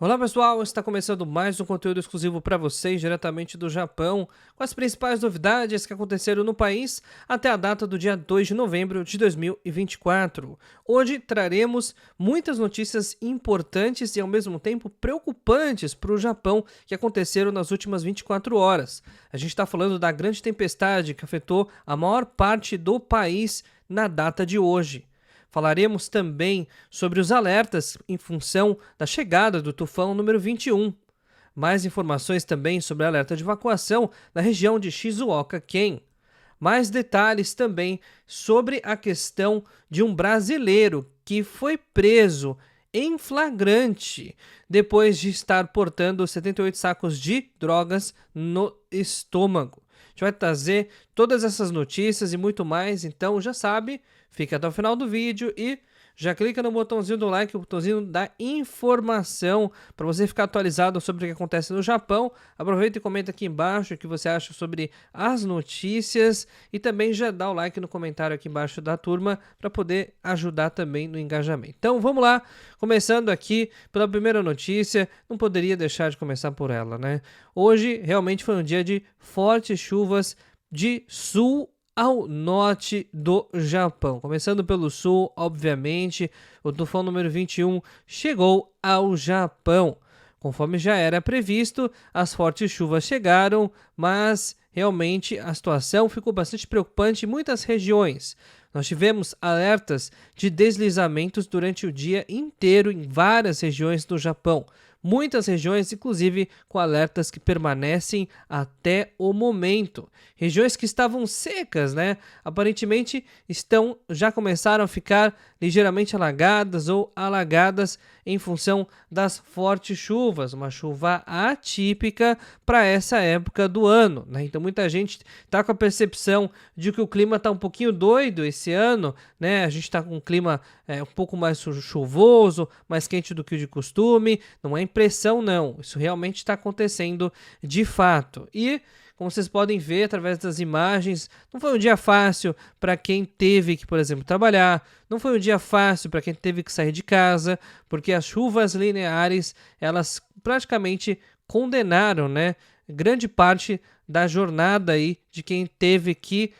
Olá pessoal, está começando mais um conteúdo exclusivo para vocês diretamente do Japão, com as principais novidades que aconteceram no país até a data do dia 2 de novembro de 2024. Hoje traremos muitas notícias importantes e ao mesmo tempo preocupantes para o Japão que aconteceram nas últimas 24 horas. A gente está falando da grande tempestade que afetou a maior parte do país na data de hoje. Falaremos também sobre os alertas em função da chegada do tufão número 21. Mais informações também sobre o alerta de evacuação na região de Shizuoka-ken. Mais detalhes também sobre a questão de um brasileiro que foi preso em flagrante depois de estar portando 78 sacos de drogas no estômago. A gente vai trazer todas essas notícias e muito mais, então já sabe, fica até o final do vídeo e já clica no botãozinho do like, o botãozinho da informação, para você ficar atualizado sobre o que acontece no Japão. Aproveita e comenta aqui embaixo o que você acha sobre as notícias e também já dá o like no comentário aqui embaixo da turma para poder ajudar também no engajamento. Então vamos lá, começando aqui pela primeira notícia, não poderia deixar de começar por ela, né? Hoje realmente foi um dia de fortes chuvas de sul ao norte do Japão. Começando pelo sul, obviamente, o tufão número 21 chegou ao Japão. Conforme já era previsto, as fortes chuvas chegaram, mas realmente a situação ficou bastante preocupante em muitas regiões. Nós tivemos alertas de deslizamentos durante o dia inteiro em várias regiões do Japão. Muitas regiões, inclusive, com alertas que permanecem até o momento. Regiões que estavam secas, né? Aparentemente já começaram a ficar ligeiramente alagadas ou alagadas em função das fortes chuvas, uma chuva atípica para essa época do ano, né? Então muita gente está com a percepção de que o clima está um pouquinho doido esse ano, né? A gente está com um clima um pouco mais chuvoso, mais quente do que o de costume. Não é impressão, não. Isso realmente está acontecendo de fato. E como vocês podem ver através das imagens, não foi um dia fácil para quem teve que, por exemplo, trabalhar, não foi um dia fácil para quem teve que sair de casa, porque as chuvas lineares, elas praticamente condenaram, né, grande parte da jornada aí de quem teve que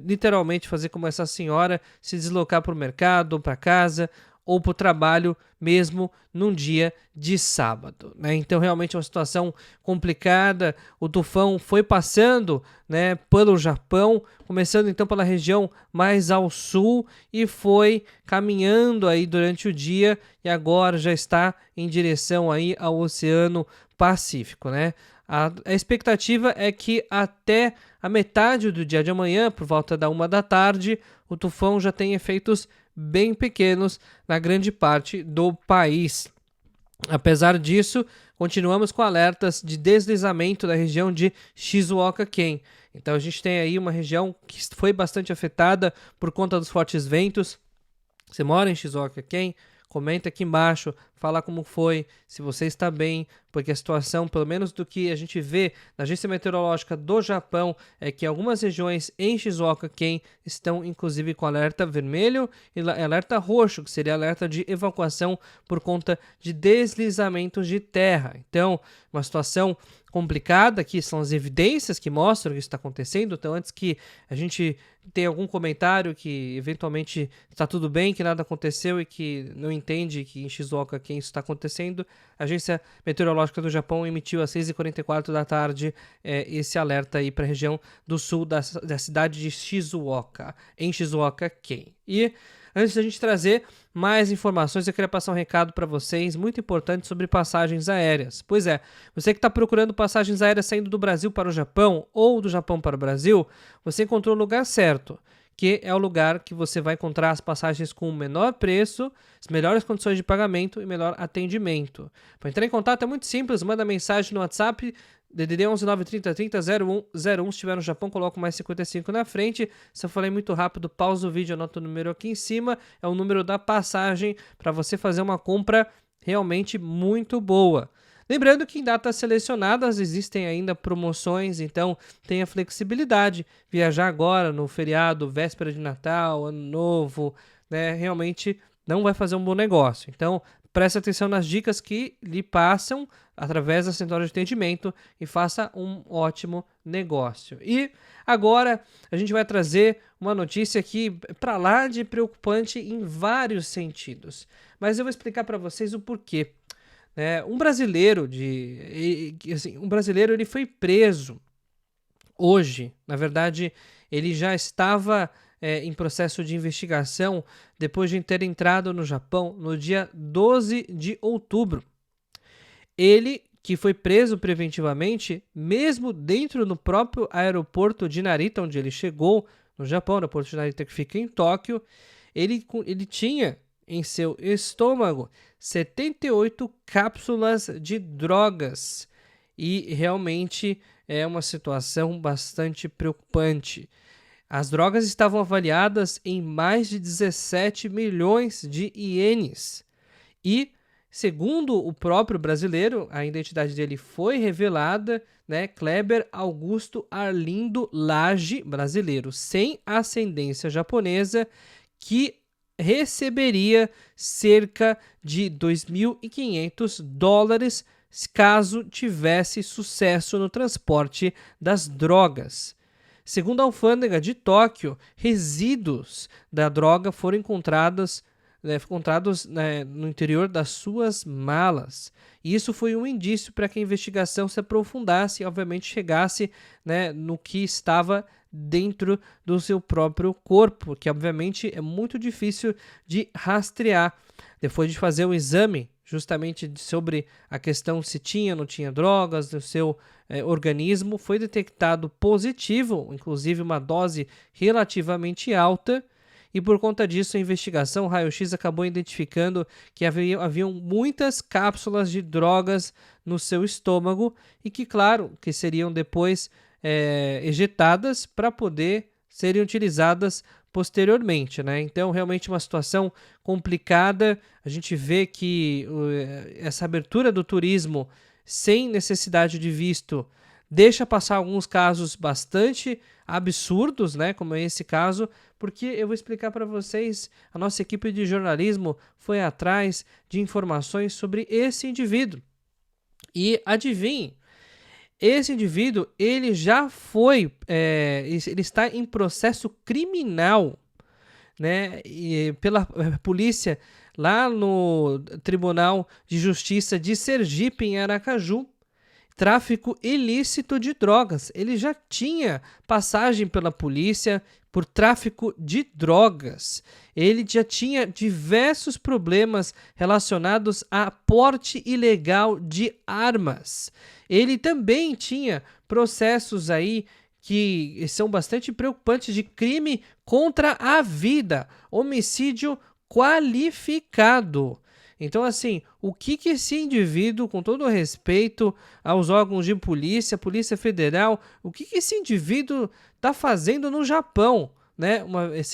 literalmente fazer como essa senhora, se deslocar para o mercado, para casa ou para o trabalho mesmo num dia de sábado, né? Então realmente é uma situação complicada. O tufão foi passando, né, pelo Japão, começando então pela região mais ao sul e foi caminhando aí durante o dia e agora já está em direção aí ao Oceano Pacífico, né? A expectativa é que até a metade do dia de amanhã, por volta da 1 da tarde, o tufão já tem efeitos bem pequenos na grande parte do país. Apesar disso, continuamos com alertas de deslizamento da região de Shizuoka-ken. Então a gente tem aí uma região que foi bastante afetada por conta dos fortes ventos. Você mora em Shizuoka-ken? Comenta aqui embaixo, fala como foi, se você está bem, porque a situação, pelo menos do que a gente vê na Agência Meteorológica do Japão, é que algumas regiões em Shizuoka-ken estão inclusive com alerta vermelho e alerta roxo, que seria alerta de evacuação por conta de deslizamentos de terra. Então, uma situação complicada, aqui são as evidências que mostram que isso está acontecendo. Então, antes que a gente tenha algum comentário que eventualmente está tudo bem, que nada aconteceu e que não entende que em Shizuoka-ken isso está acontecendo, a Agência Meteorológica do Japão emitiu às 6h44 da tarde esse alerta aí para a região do sul da cidade de Shizuoka, em Shizuoka-ken. E antes da gente trazer mais informações, eu queria passar um recado para vocês muito importante sobre passagens aéreas. Pois é, você que está procurando passagens aéreas saindo do Brasil para o Japão ou do Japão para o Brasil, você encontrou o lugar certo, que é o lugar que você vai encontrar as passagens com o menor preço, as melhores condições de pagamento e melhor atendimento. Para entrar em contato é muito simples, manda mensagem no WhatsApp DDD 11 930 30 0101. Se estiver no Japão, coloca mais 55 na frente. Se eu falei muito rápido, pausa o vídeo, anota o número aqui em cima. É o número da passagem para você fazer uma compra realmente muito boa. Lembrando que em datas selecionadas existem ainda promoções, então tenha flexibilidade. Viajar agora no feriado, véspera de Natal, Ano Novo, né, realmente não vai fazer um bom negócio. Então preste atenção nas dicas que lhe passam através da central de atendimento e faça um ótimo negócio. E agora a gente vai trazer uma notícia aqui para lá de preocupante em vários sentidos, mas eu vou explicar para vocês o porquê. Um brasileiro ele foi preso hoje. Na verdade, ele já estava em processo de investigação depois de ter entrado no Japão no dia 12 de outubro. Ele, que foi preso preventivamente, mesmo dentro do próprio aeroporto de Narita, onde ele chegou no Japão, o aeroporto de Narita que fica em Tóquio, ele tinha em seu estômago 78 cápsulas de drogas. E realmente é uma situação bastante preocupante. As drogas estavam avaliadas em mais de 17 milhões de ienes. E, segundo o próprio brasileiro, a identidade dele foi revelada, Kleber Augusto Arlindo Lage, brasileiro sem ascendência japonesa, que receberia cerca de $2.500 caso tivesse sucesso no transporte das drogas. Segundo a alfândega de Tóquio, resíduos da droga foram encontrados no interior das suas malas. E isso foi um indício para que a investigação se aprofundasse e, obviamente, chegasse no que estava dentro do seu próprio corpo, que, obviamente, é muito difícil de rastrear. Depois de fazer um exame justamente sobre a questão se tinha ou não tinha drogas no seu organismo, foi detectado positivo, inclusive uma dose relativamente alta, e por conta disso a investigação, o raio-x acabou identificando que haviam muitas cápsulas de drogas no seu estômago e que, claro, que seriam depois ejetadas para poder serem utilizadas posteriormente, Então, realmente uma situação complicada. A gente vê que essa abertura do turismo sem necessidade de visto deixa passar alguns casos bastante absurdos, como é esse caso, porque eu vou explicar para vocês, a nossa equipe de jornalismo foi atrás de informações sobre esse indivíduo. E adivinhe, esse indivíduo, ele já foi, ele está em processo criminal, pela polícia lá no Tribunal de Justiça de Sergipe, em Aracaju, tráfico ilícito de drogas. Ele já tinha passagem pela polícia por tráfico de drogas. Ele já tinha diversos problemas relacionados a porte ilegal de armas. Ele também tinha processos aí que são bastante preocupantes de crime contra a vida, homicídio qualificado. Então, assim, o que esse indivíduo, com todo respeito aos órgãos de polícia, Polícia Federal, o que esse indivíduo está fazendo no Japão,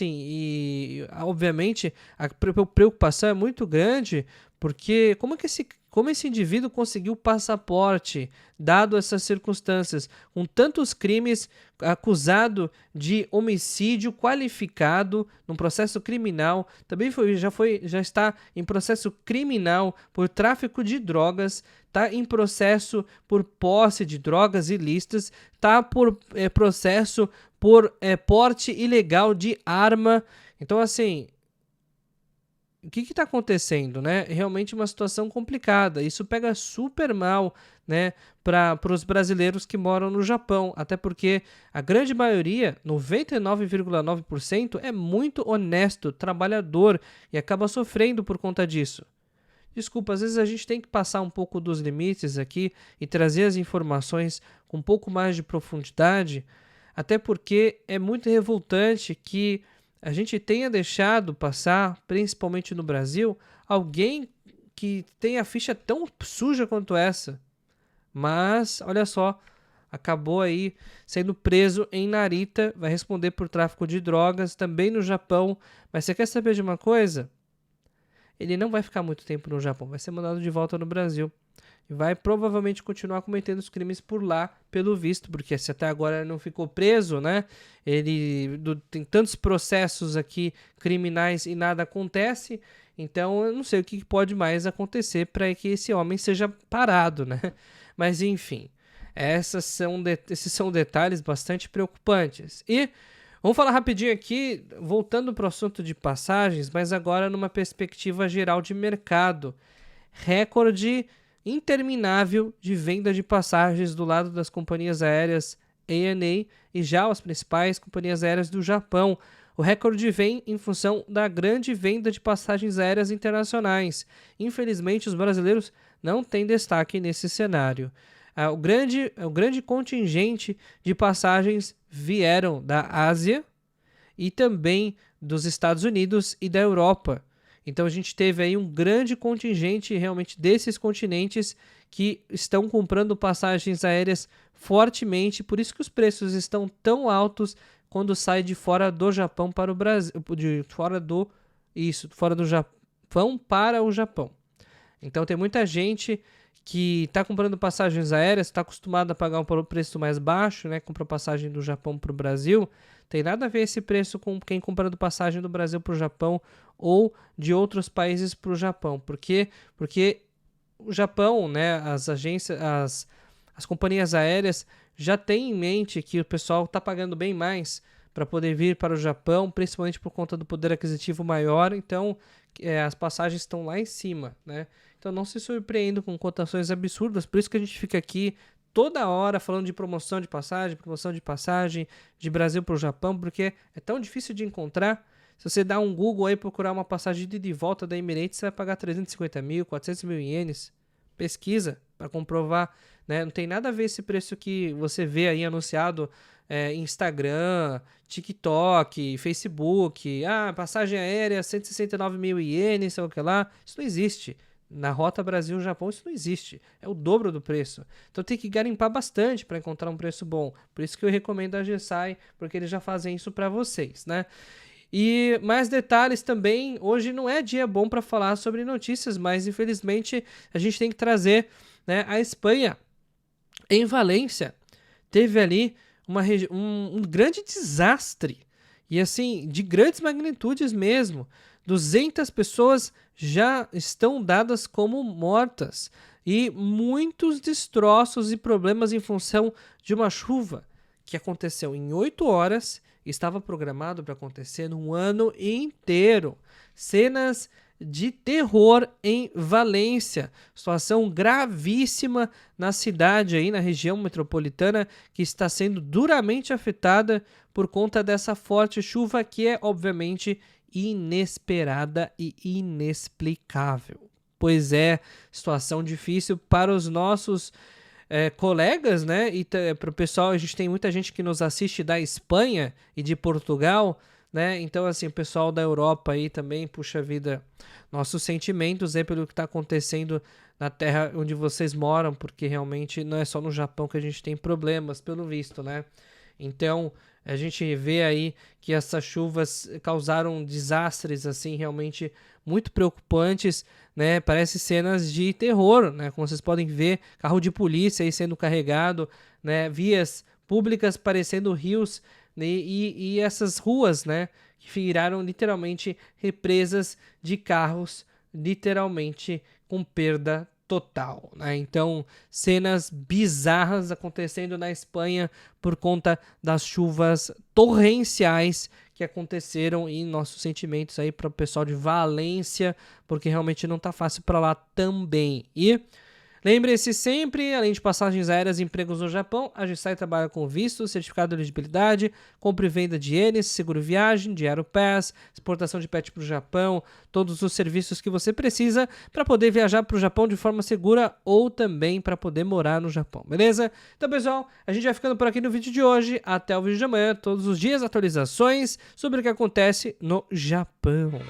e obviamente a preocupação é muito grande, porque como esse indivíduo conseguiu passaporte, dado essas circunstâncias, com tantos crimes, acusado de homicídio qualificado num processo criminal, também já está em processo criminal por tráfico de drogas, está em processo por posse de drogas ilícitas, está por processo por porte ilegal de arma. Então, assim, o que está acontecendo, Realmente uma situação complicada. Isso pega super mal, para os brasileiros que moram no Japão, até porque a grande maioria, 99,9%, é muito honesto, trabalhador e acaba sofrendo por conta disso. Desculpa, às vezes a gente tem que passar um pouco dos limites aqui e trazer as informações com um pouco mais de profundidade, até porque é muito revoltante que a gente tenha deixado passar, principalmente no Brasil, alguém que tem a ficha tão suja quanto essa. Mas, olha só, acabou aí sendo preso em Narita, vai responder por tráfico de drogas, também no Japão. Mas você quer saber de uma coisa? Ele não vai ficar muito tempo no Japão, vai ser mandado de volta no Brasil. E vai provavelmente continuar cometendo os crimes por lá, pelo visto, porque se até agora ele não ficou preso, ele tem tantos processos aqui criminais e nada acontece, Então eu não sei o que pode mais acontecer para que esse homem seja parado, né? Mas enfim, esses são detalhes bastante preocupantes. E vamos falar rapidinho aqui, voltando para o assunto de passagens, mas agora numa perspectiva geral de mercado. Recorde interminável de venda de passagens do lado das companhias aéreas ANA e já as principais companhias aéreas do Japão. O recorde vem em função da grande venda de passagens aéreas internacionais. Infelizmente, os brasileiros não têm destaque nesse cenário. O grande contingente de passagens vieram da Ásia e também dos Estados Unidos e da Europa. Então a gente teve aí um grande contingente realmente desses continentes que estão comprando passagens aéreas fortemente, por isso que os preços estão tão altos quando sai de fora do Japão para o Brasil, fora do Japão para o Japão. Então tem muita gente que está comprando passagens aéreas, está acostumado a pagar um preço mais baixo, né? Compra passagem do Japão para o Brasil. Tem nada a ver esse preço com quem comprando passagem do Brasil para o Japão ou de outros países para o Japão. Por quê? Porque o Japão, né, as companhias aéreas já têm em mente que o pessoal está pagando bem mais para poder vir para o Japão, principalmente por conta do poder aquisitivo maior. Então, as passagens estão lá em cima, né? Então, não se surpreenda com cotações absurdas. Por isso que a gente fica aqui toda hora falando de promoção de passagem de Brasil para o Japão, porque é tão difícil de encontrar. Se você dá um Google aí e procurar uma passagem de ida e volta da Emirates, você vai pagar 350 mil, 400 mil ienes. Pesquisa para comprovar, né? Não tem nada a ver esse preço que você vê aí anunciado em Instagram, TikTok, Facebook. Passagem aérea, 169 mil ienes, sei o que lá. Isso não existe. Na Rota Brasil-Japão isso não existe, é o dobro do preço. Então tem que garimpar bastante para encontrar um preço bom. Por isso que eu recomendo a GSI, porque eles já fazem isso para vocês, né? E mais detalhes também, hoje não é dia bom para falar sobre notícias, mas infelizmente a gente tem que trazer, né, a Espanha. Em Valência, teve ali um grande desastre, e assim, de grandes magnitudes mesmo. 200 pessoas já estão dadas como mortas e muitos destroços e problemas em função de uma chuva que aconteceu em 8 horas e estava programado para acontecer no ano inteiro. Cenas de terror em Valência, situação gravíssima na cidade aí, na região metropolitana, que está sendo duramente afetada por conta dessa forte chuva que é obviamente inesperada e inexplicável. Pois é, situação difícil para os nossos colegas, né? E para o pessoal, a gente tem muita gente que nos assiste da Espanha e de Portugal, né? Então, assim, o pessoal da Europa aí também, puxa vida, nossos sentimentos aí pelo que está acontecendo na terra onde vocês moram, porque realmente não é só no Japão que a gente tem problemas, pelo visto, né? Então, a gente vê aí que essas chuvas causaram desastres, assim, realmente muito preocupantes, né? Parece cenas de terror, né? Como vocês podem ver, carro de polícia aí sendo carregado, né? Vias públicas parecendo rios, né? E essas ruas, né? Que viraram literalmente represas de carros, literalmente com perda total, né? Então, cenas bizarras acontecendo na Espanha por conta das chuvas torrenciais que aconteceram, e nossos sentimentos aí para o pessoal de Valência, porque realmente não tá fácil para lá também. E lembre-se sempre, além de passagens aéreas e empregos no Japão, a GSI trabalha com visto, certificado de elegibilidade, compra e venda de ienes, seguro viagem, de Aeropass, exportação de pet para o Japão, todos os serviços que você precisa para poder viajar para o Japão de forma segura ou também para poder morar no Japão, beleza? Então, pessoal, a gente vai ficando por aqui no vídeo de hoje. Até o vídeo de amanhã, todos os dias atualizações sobre o que acontece no Japão.